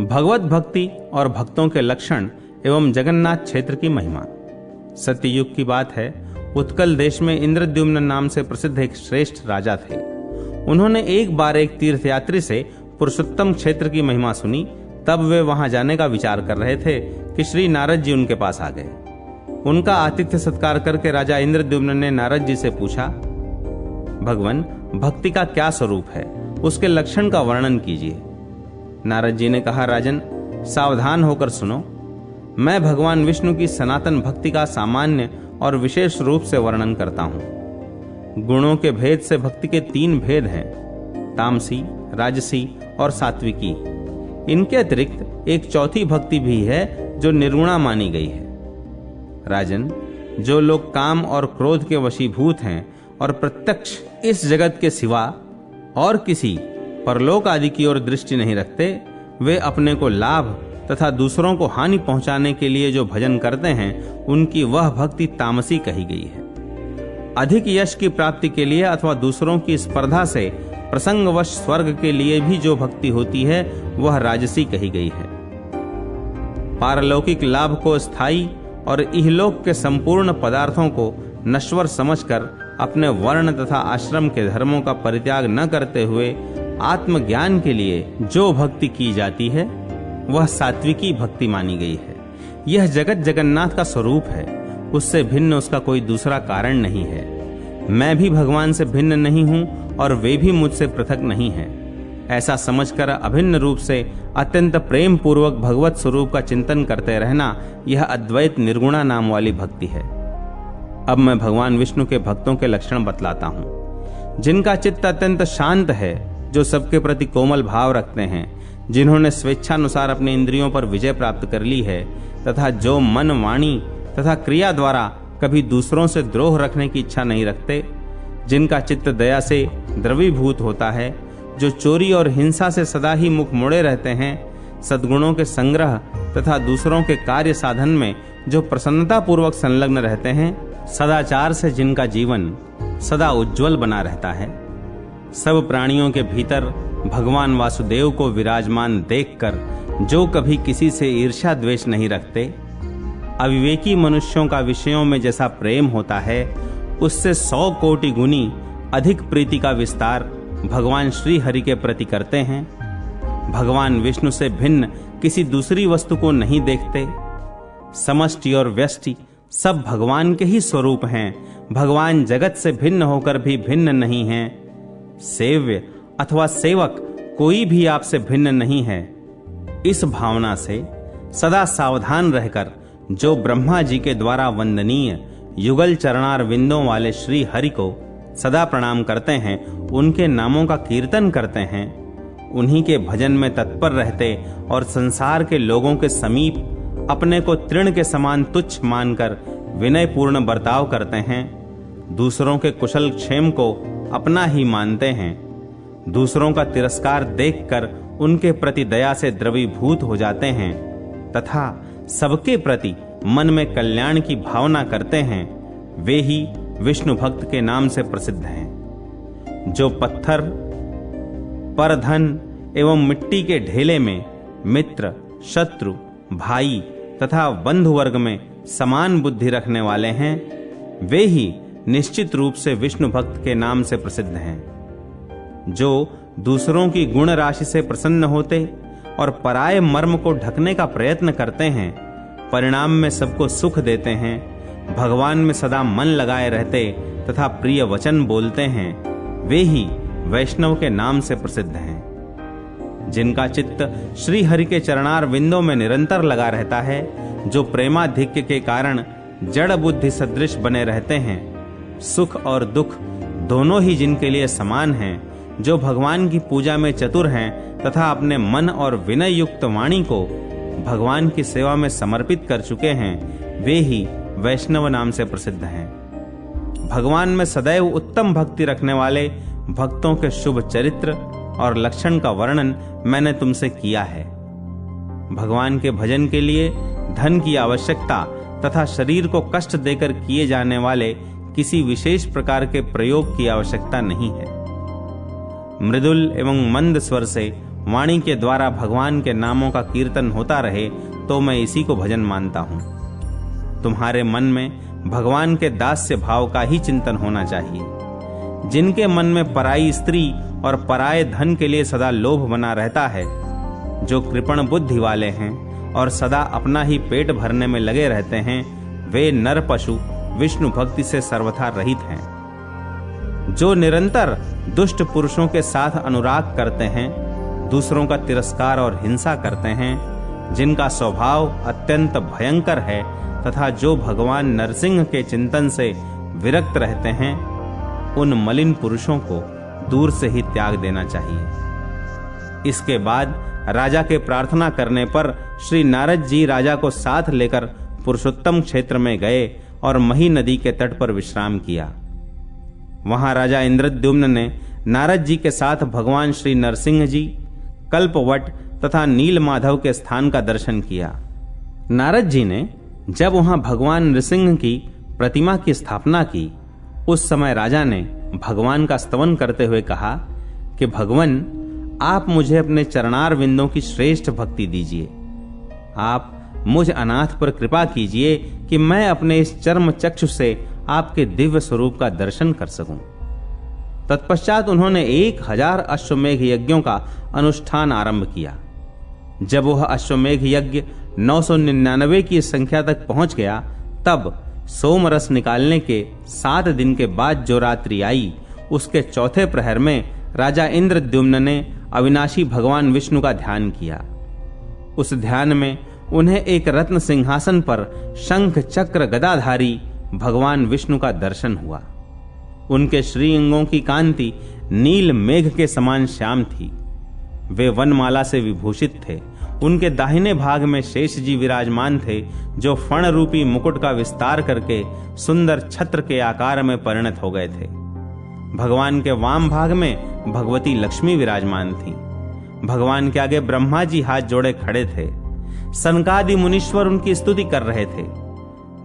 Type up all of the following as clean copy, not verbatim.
भगवत भक्ति और भक्तों के लक्षण एवं जगन्नाथ क्षेत्र की महिमा। सत्ययुग की बात है, उत्कल देश में इंद्रद्युम्न नाम से प्रसिद्ध एक श्रेष्ठ राजा थे। उन्होंने एक बार एक तीर्थयात्री से पुरुषोत्तम क्षेत्र की महिमा सुनी। तब वे वहां जाने का विचार कर रहे थे कि श्री नारद जी उनके पास आ गए। उनका आतिथ्य सत्कार करके राजा इंद्रद्युम्न ने नारद जी से पूछा, भगवान, भक्ति का क्या स्वरूप है, उसके लक्षण का वर्णन कीजिए। नारद जी ने कहा, राजन, सावधान होकर सुनो। मैं भगवान विष्णु की सनातन भक्ति का सामान्य और विशेष रूप से वर्णन करता हूं। गुणों के भेद से भक्ति के 3 भेद हैं, तामसी, राजसी और सात्विकी। इनके अतिरिक्त एक चौथी भक्ति भी है जो निर्गुणा मानी गई है। राजन, जो लोग काम और क्रोध के वशीभूत हैं और प्रत्यक्ष इस जगत के सिवा और किसी परलोक आदि की ओर दृष्टि नहीं रखते, वे अपने को लाभ तथा दूसरों को हानि पहुंचाने के लिए जो भजन करते हैं, उनकी वह भक्ति तामसी कही गई है। अधिक यश की प्राप्ति के लिए अथवा दूसरों की स्पर्धा से प्रसंगवश स्वर्ग के लिए भी जो भक्ति होती है, वह राजसी कही गई है। पारलौकिक लाभ को स्थायी और इहलोक के संपूर्ण पदार्थों को नश्वर समझकर अपने वर्ण तथा आश्रम के धर्मों का परित्याग न करते हुए आत्मज्ञान के लिए जो भक्ति की जाती है, वह सात्विकी भक्ति मानी गई है। यह जगत जगन्नाथ का स्वरूप है, उससे भिन्न उसका कोई दूसरा कारण नहीं है। मैं भी भगवान से भिन्न नहीं हूं और वे भी मुझसे पृथक नहीं हैं। ऐसा समझकर अभिन्न रूप से अत्यंत प्रेम पूर्वक भगवत स्वरूप का चिंतन करते रहना, यह अद्वैत निर्गुणा नाम वाली भक्ति है। अब मैं भगवान विष्णु के भक्तों के लक्षण बतलाता हूं। जिनका चित्त अत्यंत शांत है, जो सबके प्रति कोमल भाव रखते हैं, जिन्होंने स्वेच्छानुसार अपने इंद्रियों पर विजय प्राप्त कर ली है, तथा जो मन, वाणी तथा क्रिया द्वारा कभी दूसरों से द्रोह रखने की इच्छा नहीं रखते, जिनका चित्त दया से द्रवीभूत होता है, जो चोरी और हिंसा से सदा ही मुख मोड़े रहते हैं, सद्गुणों के संग्रह तथा दूसरों के कार्य साधन में जो प्रसन्नता पूर्वक संलग्न रहते हैं, सदाचार से जिनका जीवन सदा उज्जवल बना रहता है, सब प्राणियों के भीतर भगवान वासुदेव को विराजमान देखकर जो कभी किसी से ईर्ष्या द्वेष नहीं रखते, अविवेकी मनुष्यों का विषयों में जैसा प्रेम होता है, उससे 100 कोटि गुनी अधिक प्रीति का विस्तार भगवान श्री हरि के प्रति करते हैं, भगवान विष्णु से भिन्न किसी दूसरी वस्तु को नहीं देखते, समष्टि और व्यष्टि सब भगवान के ही स्वरूप हैं, भगवान जगत से भिन्न होकर भी भिन्न नहीं हैं, सेव्य अथवा सेवक कोई भी आपसे भिन्न नहीं है। इस भावना से सदा सावधान रहकर जो ब्रह्मा जी के द्वारा वंदनीय युगल चरणार विंदों वाले श्री हरि को सदा प्रणाम करते हैं, उनके नामों का कीर्तन करते हैं, उन्हीं के भजन में तत्पर रहते और संसार के लोगों के समीप अपने को तृण के समान तुच्छ मानकर विनयपूर्ण बर्ताव करते हैं, दूसरों के कुशल क्षेम को अपना ही मानते हैं, दूसरों का तिरस्कार देखकर उनके प्रति दया से द्रवीभूत हो जाते हैं तथा सबके प्रति मन में कल्याण की भावना करते हैं, वे ही विष्णु भक्त के नाम से प्रसिद्ध हैं। जो पत्थर पर धन एवं मिट्टी के ढेले में मित्र, शत्रु, भाई तथा बंधु वर्ग में समान बुद्धि रखने वाले हैं, वे ही निश्चित रूप से विष्णु भक्त के नाम से प्रसिद्ध हैं। जो दूसरों की गुण राशि से प्रसन्न होते और पराये मर्म को ढकने का प्रयत्न करते हैं, परिणाम में सबको सुख देते हैं, भगवान में सदा मन लगाए रहते तथा प्रिय वचन बोलते हैं, वे ही वैष्णव के नाम से प्रसिद्ध हैं। जिनका चित्त श्री हरि के चरणार विंदों में निरंतर लगा रहता है, जो प्रेमाधिक्य के कारण जड़ बुद्धि सदृश बने रहते हैं, सुख और दुख दोनों ही जिनके लिए समान हैं, जो भगवान की पूजा में चतुर हैं तथा अपने मन और विनय युक्त वाणी को भगवान की सेवा में समर्पित कर चुके हैं, वे ही वैष्णव नाम से प्रसिद्ध हैं। भगवान में सदैव उत्तम भक्ति रखने वाले भक्तों के शुभ चरित्र और लक्षण का वर्णन मैंने तुमसे किया है। भगवान के भजन के लिए धन की आवश्यकता तथा शरीर को कष्ट देकर किए जाने वाले किसी विशेष प्रकार के प्रयोग की आवश्यकता नहीं है। मृदुल एवं मंद स्वर से वाणी के द्वारा भगवान के नामों का कीर्तन होता रहे तो मैं इसी को भजन मानता हूँ। तुम्हारे मन में भगवान के दास्य भाव का ही चिंतन होना चाहिए। जिनके मन में पराई स्त्री और पराये धन के लिए सदा लोभ बना रहता है, जो कृपण बुद्धि वाले हैं और सदा अपना ही पेट भरने में लगे रहते हैं, वे नर पशु विष्णु भक्ति से सर्वथा रहित हैं। जो निरंतर दुष्ट पुरुषों के साथ अनुराग करते हैं, दूसरों का तिरस्कार और हिंसा करते हैं, जिनका स्वभाव अत्यंत भयंकर है तथा जो भगवान नरसिंह के चिंतन से विरक्त रहते हैं, उन मलिन पुरुषों को दूर से ही त्याग देना चाहिए। इसके बाद राजा के प्रार्थना करने पर श्री नारद जी राजा को साथ लेकर पुरुषोत्तम क्षेत्र में गए और मही नदी के तट पर विश्राम किया। वहां राजा इंद्रद्युम्न ने नारद जी के साथ भगवान श्री नरसिंह जी, कल्पवट तथा नीलमाधव के स्थान का दर्शन किया। नारद जी ने जब वहां भगवान नृसिंह की प्रतिमा की स्थापना की, उस समय राजा ने भगवान का स्तवन करते हुए कहा कि भगवान, आप मुझे अपने चरणार विंदों की श्रेष्ठ भक्ति दीजिए। आप मुझ अनाथ पर कृपा कीजिए कि मैं अपने इस चर्म चक्षु से आपके दिव्य स्वरूप का दर्शन कर सकूं। तत्पश्चात उन्होंने 1000 अश्वमेघ यज्ञों का अनुष्ठान आरंभ किया। जब वह अश्वमेघ यज्ञ 999 की संख्या तक पहुंच गया, तब सोमरस निकालने के 7 दिन के बाद जो रात्रि आई, उसके चौथे प्रहर में राजा इंद्रद्युम्न ने अविनाशी भगवान विष्णु का ध्यान किया। उस ध्यान में उन्हें एक रत्न सिंहासन पर शंख चक्र गदाधारी भगवान विष्णु का दर्शन हुआ। उनके श्रीअंगों की कांति नील मेघ के समान श्याम थी। वे वनमाला से विभूषित थे। उनके दाहिने भाग में शेष जी विराजमान थे, जो फण रूपी मुकुट का विस्तार करके सुंदर छत्र के आकार में परिणत हो गए थे। भगवान के वाम भाग में भगवती लक्ष्मी विराजमान थी। भगवान के आगे ब्रह्मा जी हाथ जोड़े खड़े थे। सनकादि मुनीश्वर उनकी स्तुति कर रहे थे।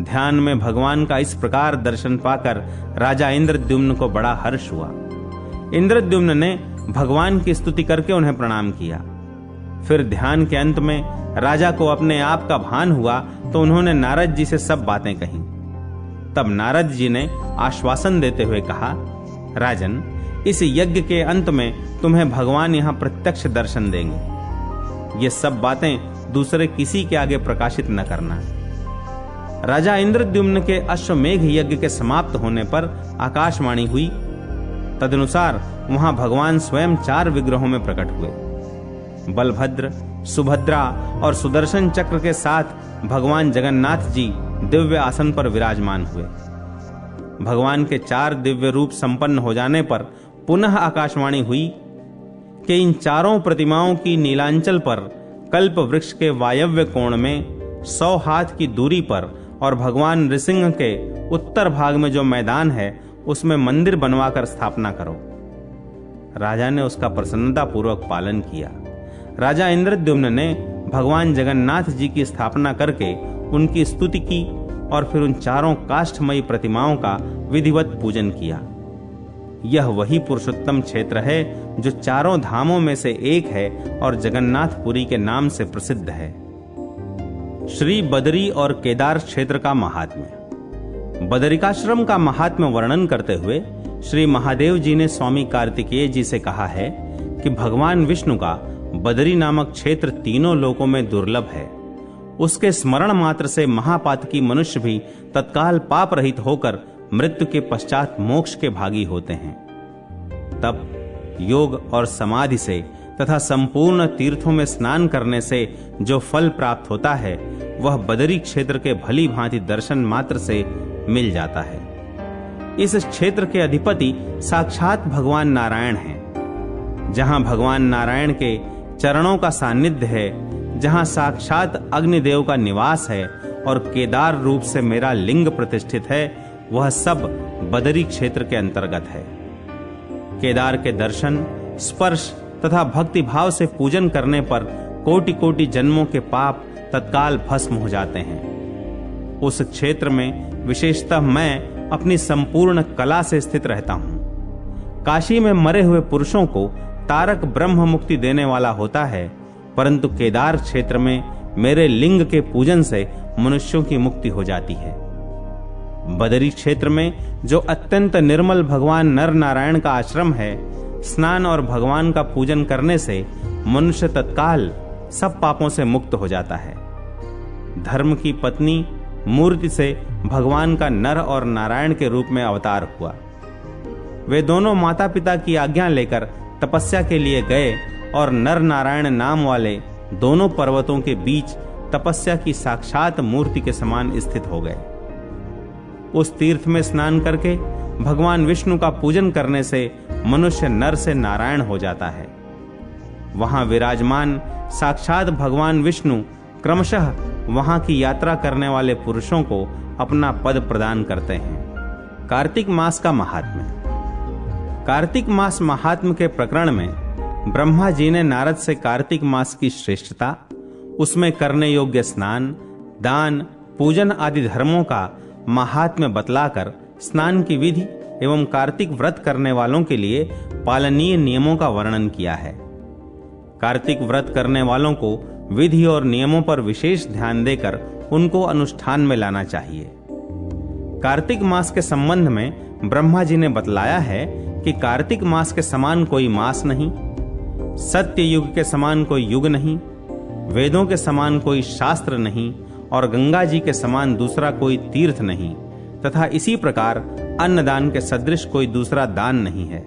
ध्यान में भगवान का इस प्रकार दर्शन पाकर राजा इंद्रद्युम्न को बड़ा हर्ष हुआ। इंद्रद्युम्न ने भगवान की स्तुति करके उन्हें प्रणाम किया। फिर ध्यान के अंत में राजा को अपने आप का भान हुआ तो उन्होंने नारद जी से सब बातें कहीं। तब नारद जी ने आश्वासन देते हुए कहा, राजन, इस यज्ञ के अंत में तुम्हें भगवान यहां प्रत्यक्ष दर्शन देंगे। ये सब बातें दूसरे किसी के आगे प्रकाशित न करना। राजा इंद्रद्युम्न के अश्वमेघ यज्ञ के समाप्त होने पर आकाशवाणी हुई। तदनुसार वहां भगवान स्वयं 4 विग्रहों में प्रकट हुए। बलभद्र, सुभद्रा और सुदर्शन चक्र के साथ भगवान जगन्नाथ जी दिव्य आसन पर विराजमान हुए। भगवान के 4 दिव्य रूप संपन्न हो जाने पर पुनः आकाशवाणी हुई कि इन 4 प्रतिमाओं की नीलांचल पर कल्प वृक्ष के वायव्य कोण में 100 हाथ की दूरी पर और भगवान नृसिंह के उत्तर भाग में जो मैदान है, उसमें मंदिर बनवाकर स्थापना करो। राजा ने उसका प्रसन्नता पूर्वक पालन किया। राजा इंद्रद्युम्न ने भगवान जगन्नाथ जी की स्थापना करके उनकी स्तुति की और फिर उन 4 काष्ठमयी प्रतिमाओं का विधिवत पूजन किया। यह वही पुरुषोत्तम क्षेत्र है जो 4 धामों में से एक है और जगन्नाथपुरी के नाम से प्रसिद्ध है। श्री बदरी और केदार क्षेत्र का महात्म्य। बदरिकाश्रम का महात्म्य वर्णन करते हुए श्री महादेव जी ने स्वामी कार्तिकेय जी से कहा है कि भगवान विष्णु का बदरी नामक क्षेत्र तीनों लोकों में दुर्लभ है। उसके स्मरण मात्र से महापातकी मनुष्य भी तत्काल पाप रहित होकर मृत्यु के पश्चात मोक्ष के भागी होते हैं। तब योग और समाधि से तथा संपूर्ण तीर्थों में स्नान करने से जो फल प्राप्त होता है, वह बदरी क्षेत्र के भली भांति दर्शन मात्र से मिल जाता है। इस क्षेत्र के अधिपति साक्षात भगवान नारायण हैं। जहां भगवान नारायण के चरणों का सानिध्य है, जहां साक्षात अग्निदेव का निवास है और केदार रूप से मेरा लिंग प्रतिष्ठित है, वह सब बदरी क्षेत्र के अंतर्गत है। केदार के दर्शन, स्पर्श तथा भक्ति भाव से पूजन करने पर कोटि कोटि जन्मों के पाप तत्काल भस्म हो जाते हैं। उस क्षेत्र में विशेषतः मैं अपनी संपूर्ण कला से स्थित रहता हूं। काशी में मरे हुए पुरुषों को तारक ब्रह्म मुक्ति देने वाला होता है, परंतु केदार क्षेत्र में मेरे लिंग के पूजन से मनुष्यों की मुक्ति हो जाती है। बदरी क्षेत्र में जो अत्यंत निर्मल भगवान नर नारायण का आश्रम है, स्नान और भगवान का पूजन करने से मनुष्य तत्काल सब पापों से मुक्त हो जाता है। धर्म की पत्नी मूर्ति से भगवान का नर और नारायण के रूप में अवतार हुआ। वे दोनों माता पिता की आज्ञा लेकर तपस्या के लिए गए और नर नारायण नाम वाले दोनों पर्वतों के बीच तपस्या की साक्षात मूर्ति के समान स्थित हो गए। उस तीर्थ में स्नान करके भगवान विष्णु का पूजन करने से मनुष्य नर से नारायण हो जाता है। वहां विराजमान साक्षात भगवान विष्णु क्रमशः वहां की यात्रा करने वाले पुरुषों को अपना पद प्रदान करते हैं। कार्तिक मास का महात्म्य। कार्तिक मास महात्म्य के प्रकरण में ब्रह्मा जी ने नारद से कार्तिक मास की श्रेष्ठता, उसमें करने योग्य स्नान, दान, पूजन आदि धर्मों का महात्म्य बतलाकर स्नान की विधि एवं कार्तिक व्रत करने वालों के लिए पालनीय नियमों का वर्णन किया है। कार्तिक व्रत करने वालों को विधि और नियमों पर विशेष ध्यान देकर उनको अनुष्ठान में लाना चाहिए। कार्तिक मास के संबंध में ब्रह्मा जी ने बतलाया है कि कार्तिक मास के समान कोई मास नहीं, सत्य युग के समान कोई युग नहीं, वेदों के समान कोई शास्त्र नहीं और गंगा जी के समान दूसरा कोई तीर्थ नहीं, तथा इसी प्रकार अन्नदान के सदृश कोई दूसरा दान नहीं है।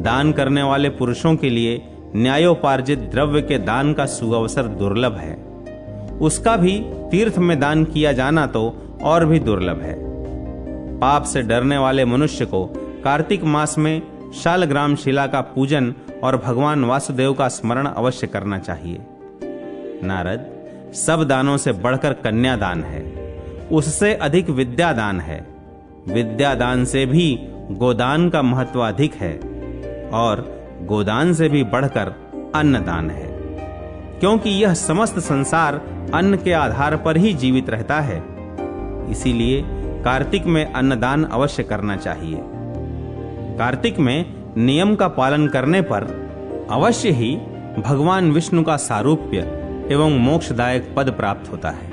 दान करने वाले पुरुषों के लिए न्यायोपार्जित द्रव्य के दान का सुअवसर दुर्लभ है। उसका भी तीर्थ में दान किया जाना तो और भी दुर्लभ है। पाप से डरने वाले मनुष्य को कार्तिक मास में शालग्राम शिला का पूजन और भगवान वासुदेव का स्मरण अवश्य करना चाहिए। नारद, सब दानों से बढ़कर कन्यादान है, उससे अधिक विद्यादान है। विद्यादान से भी गोदान का महत्व अधिक है और गोदान से भी बढ़कर अन्नदान है, क्योंकि यह समस्त संसार अन्न के आधार पर ही जीवित रहता है। इसीलिए कार्तिक में अन्नदान अवश्य करना चाहिए। कार्तिक में नियम का पालन करने पर अवश्य ही भगवान विष्णु का सारूप्य एवं मोक्षदायक पद प्राप्त होता है।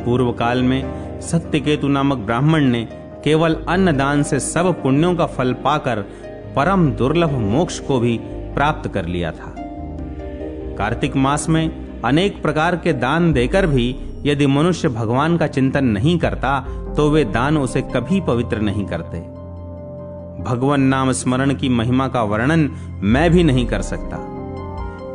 पूर्व काल में सत्यकेतु नामक ब्राह्मण ने केवल अन्नदान से सब पुण्यों का फल पाकर परम दुर्लभ मोक्ष को भी प्राप्त कर लिया था। कार्तिक मास में अनेक प्रकार के दान देकर भी यदि मनुष्य भगवान का चिंतन नहीं करता तो वे दान उसे कभी पवित्र नहीं करते। भगवान नाम स्मरण की महिमा का वर्णन मैं भी नहीं कर सकता।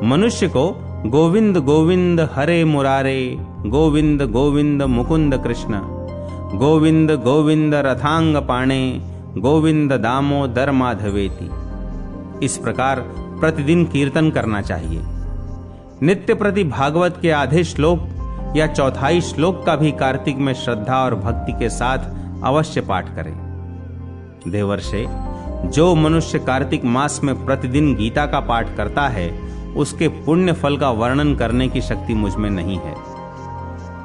मनुष्य को गोविंद गोविंद हरे मुरारे, गोविंद गोविंद मुकुंद कृष्ण, गोविंद गोविंद रथांग पाणे, गोविंद दामोदर माधवेति, इस प्रकार प्रतिदिन कीर्तन करना चाहिए। नित्य प्रति भागवत के आधे श्लोक या चौथाई श्लोक का भी कार्तिक में श्रद्धा और भक्ति के साथ अवश्य पाठ करें। देवर्षे, जो मनुष्य कार्तिक मास में प्रतिदिन गीता का पाठ करता है उसके पुण्य फल का वर्णन करने की शक्ति मुझ में नहीं है।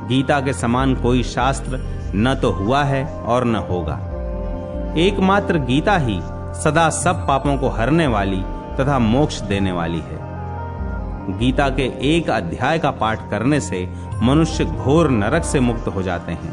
गीता के समान कोई शास्त्र न तो हुआ है और न होगा। एकमात्र गीता ही सदा सब पापों को हरने वाली तथा मोक्ष देने वाली है। गीता के एक अध्याय का पाठ करने से मनुष्य घोर नरक से मुक्त हो जाते हैं।